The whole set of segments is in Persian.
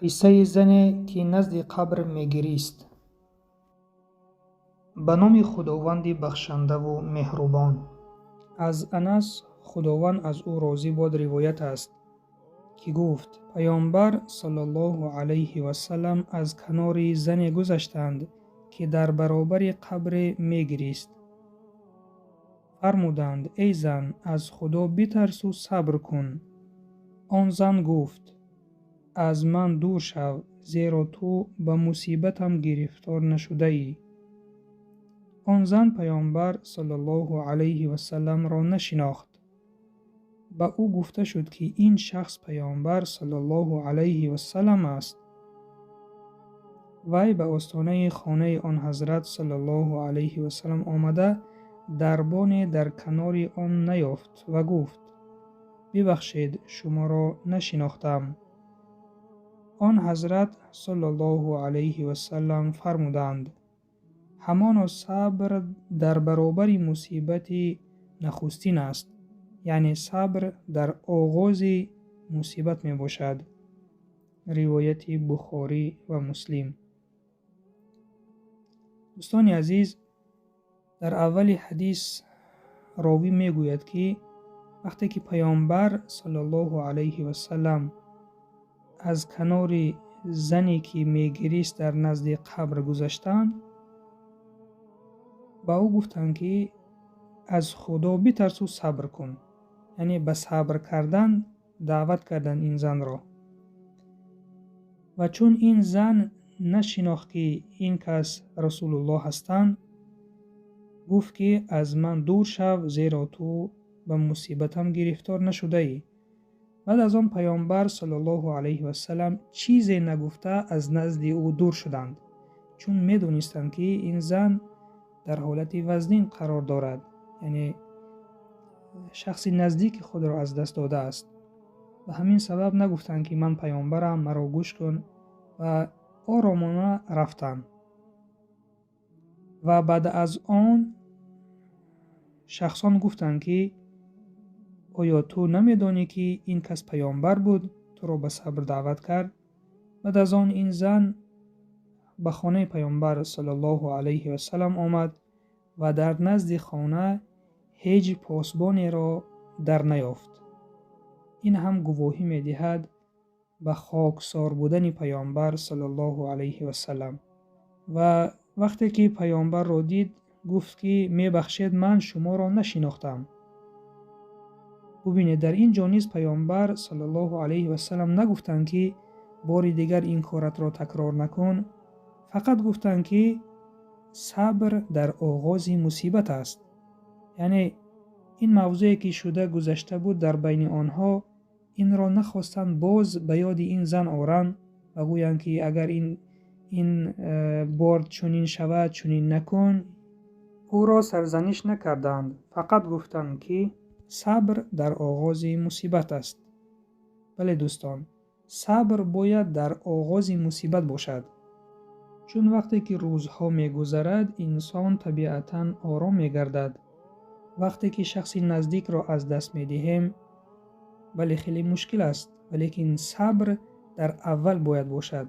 قصه زنی که نزد قبر می‌گریست. به نام خداوند بخشنده و مهربان. از انس خداوند از او راضی باد روایت است که گفت پیامبر صلی الله علیه و سلم از کنار زنی گذشتند که در برابر قبر می‌گریست. فرمودند ای زن، از خدا بترس و صبر کن. آن زن گفت از من دور شو، زیرا تو به مصیبتم گرفتار نشده ای. آن زن پیامبر صلی الله علیه و سلم را نشناخت. به او گفته شد که این شخص پیامبر صلی الله علیه و سلم است. وی به آستانه خانه آن حضرت صلی الله علیه و سلم آمده دربانی در کنار آن نیافت و گفت ببخشید شما را نشناختم. آن حضرت صلی الله علیه و سلم فرمودند همانا صبر در برابر مصیبت نخستین است، یعنی صبر در آغاز مصیبت می باشد. روایت بخاری و مسلم. دوستان عزیز، در اول حدیث راوی می گوید که وقتی که پیامبر صلی الله علیه و سلم از کنار زنی که می گریست در نزد قبر گذشتند، با او گفتند که از خدا بترس و صبر کن، یعنی به صبر کردن دعوت کردن این زن را. و چون این زن نشناخت که این کس رسول الله هستند، گفت که از من دور شو، زیرا تو به مصیبتم گرفتار نشده ای. بعد از آن پیامبر صلی الله علیه و سلم چیزی نگفته از نزد او دور شدند، چون می دونستند که این زن در حالت وزنین قرار دارد، یعنی شخصی نزدیک خود را از دست داده است. به همین سبب نگفتند که من پیامبرم، مرا گوش کن، و آرامانه رفتند. و بعد از آن شخصان گفتند که آیا تو نمیدانی که این کس پیامبر بود، تو را به صبر دعوت کرد؟ بعد از آن این زن به خانه پیامبر صلی الله علیه و سلم آمد و در نزد خانه هیچ پاسبانی را در نیافت. این هم گواهی می دهد به خاکسار بودن پیامبر صلی الله علیه و سلم. و وقتی که پیامبر را دید گفت که می بخشید من شما را نشناختم. ببینید در این جانیز پیامبر صلی الله علیه و سلم نگفتند که بار دیگر این کارت را تکرار نکن، فقط گفتند که صبر در آغاز مصیبت است. یعنی این موضوعی که شده گذشته بود در بین آنها، این را نخواستند باز به یاد این زن آورند و گویند که اگر این بار چنین شود چنین نکن. او را سرزنش نکردند، فقط گفتند که صبر در آغاز مصیبت است. بله دوستان، صبر باید در آغاز مصیبت باشد، چون وقتی که روزها می گذرد انسان طبیعتاً آرام می گردد. وقتی که شخصی نزدیک را از دست می دهیم بله خیلی مشکل است، ولیکن صبر در اول باید باشد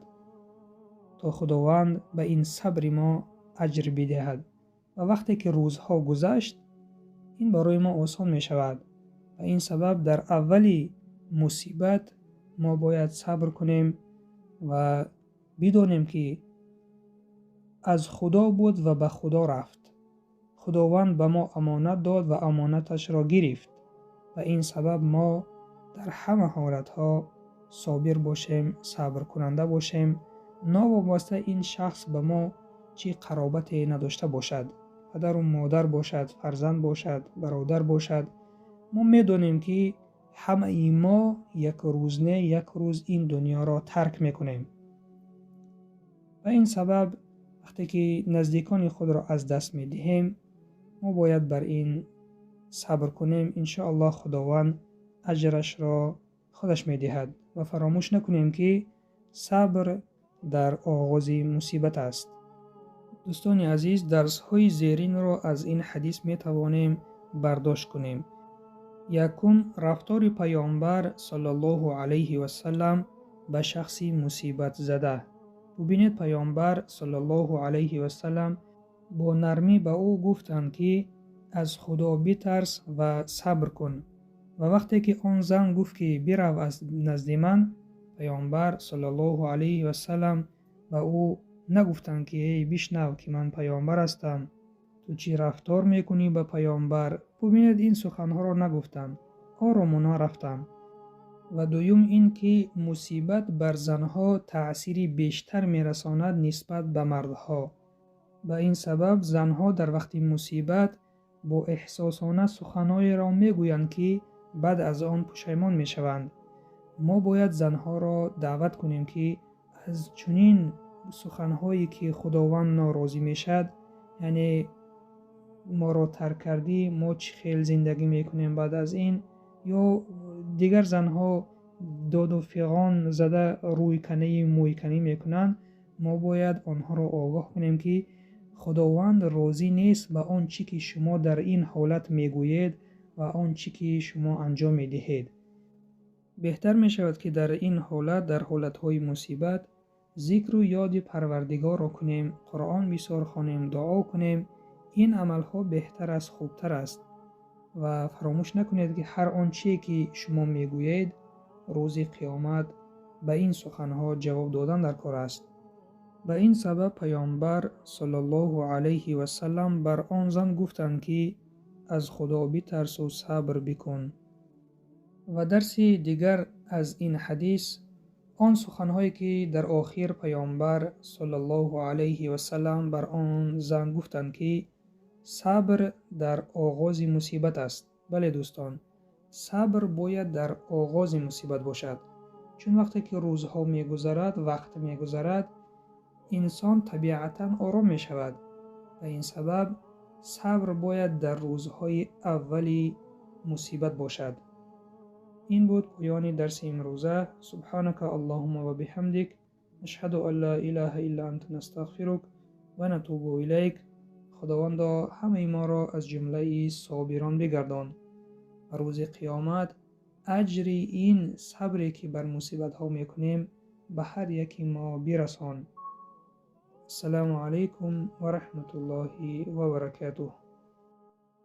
تا خداوند به این صبر ما اجر بدهد. و وقتی که روزها گذشت این برای ما آسان می شود. و این سبب در اولی مصیبت ما باید صبر کنیم و بدانیم که از خدا بود و به خدا رفت. خداوند به ما امانت داد و امانتش را گرفت. و این سبب ما در همه حالتها صابر باشیم، صبر کننده باشیم، ناوابسته این شخص به ما چی قرابتی نداشته باشد، پدر و مادر باشد، فرزند باشد، برادر باشد. ما میدونیم که همه ما یک روز نه یک روز این دنیا را ترک میکنیم. و این سبب وقتی که نزدیکان خود را از دست میدهیم ما باید بر این صبر کنیم. انشاءالله خداوند اجرش را خودش میدهد. و فراموش نکنیم که صبر در آغاز مصیبت است. دوستان عزیز، درس های زیرین را از این حدیث می توانیم برداشت کنیم. یکم، رفتار پیامبر صلی الله علیه و سلم به شخصی مصیبت زده. ببینید پیامبر صلی الله علیه و سلم با نرمی به او گفتند که از خدا بترس و صبر کن. و وقتی که آن زن گفت که برو از نزد من، پیامبر صلی الله علیه و سلم به او نگفتند که ای بشنو که من پیامبر هستم، تو چی رفتار میکنی به پیامبر. ببینید این سخنها را نگفتند، آرامانه رفتند. و دوم این که مصیبت بر زنها تأثیری بیشتر میرساند نسبت به مردها. به این سبب زنها در وقت مصیبت با احساسانه سخنهایی را میگویند که بعد از آن پشیمان میشوند. ما باید زنها را دعوت کنیم که از چنین سخنهایی که خداوند ناراضی میشد، یعنی ما را ترک کردی، ما چه خیل زندگی میکنیم بعد از این، یا دیگر زنها داد و فیغان زده روی کنه موی کنی میکنند، ما باید آنها را آگاه کنیم که خداوند راضی نیست به آن چی که شما در این حالت میگویید و آن چی که شما انجام میدهید. بهتر می شود که در این حالت، در حالتهای مصیبت، ذکر و یاد پروردگار را کنیم، قرآن بسیار خوانیم، دعا کنیم. این عملها بهتر از خوبتر است. و فراموش نکنید که هر آنچه که شما میگویید روز قیامت به این سخنها جواب دادن در کار است. به این سبب پیامبر صلی الله علیه و سلم بر آن زن گفتند که از خدا بترس و صبر بکن. و درس دیگر از این حدیث آن سخنهایی که در آخر پیامبر صلی الله علیه و سلم بر آن زن گفتند که صبر در آغاز مصیبت است. بله دوستان، صبر باید در آغاز مصیبت باشد، چون وقتی که روزها میگذرد، وقت میگذرد، انسان طبیعتاً آرام می شود. و این سبب صبر باید در روزهای اولی مصیبت باشد. این بود پایان درس امروزه. سبحانك اللهم و بحمدک، نشهد ان لا اله الا انت، نستغفرک و نتوب الیک. خداوندا همه ما را از جمله صابران بگردان. روز قیامت اجر این صبری که بر مصیبت ها میکنیم به هر یکی ما برسان. السلام علیکم و رحمت الله و برکاته.